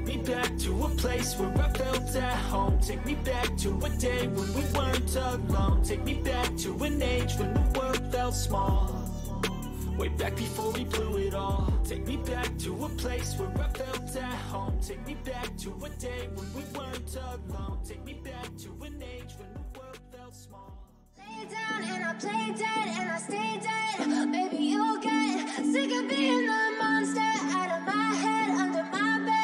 Take me back to a place where I felt at home. Take me back to a day when we weren't alone. Take me back to an age when the world felt small. Way back before we blew it all. Take me back to a place where I felt at home. Take me back to a day when we weren't alone. Take me back to an age when the world felt small. Lay down and I play dead and I stay dead. Maybe you'll get sick of being the monster out of my head, under my bed.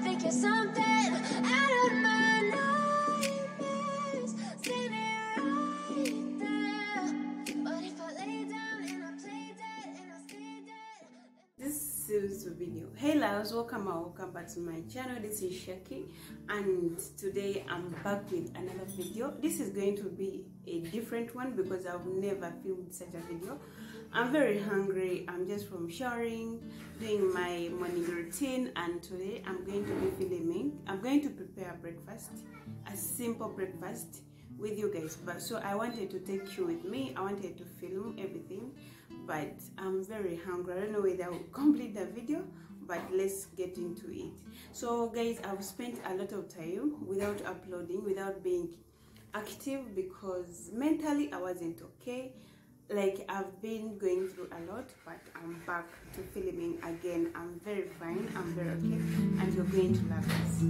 Think you're something out of my nightmares. See me right there. But if I lay down and I play dead and I stay dead. This is the video. Hey loves, welcome back to my channel. This is Shakie, and today I'm back with another video. This is going to be a different one because I've never filmed such a video. I'm very hungry. I'm just from showering, doing my morning routine, and today I'm going to be filming. I'm going to prepare breakfast, a simple breakfast with you guys. But so I wanted to take you with me. I wanted to film everything, but I'm very hungry. I don't know whether I will complete the video, but let's get into it. So guys, I've spent a lot of time without uploading, without being active, because mentally I wasn't okay. Like, I've been going through a lot, but I'm back to filming again. I'm very fine, I'm very okay, and you're going to love this.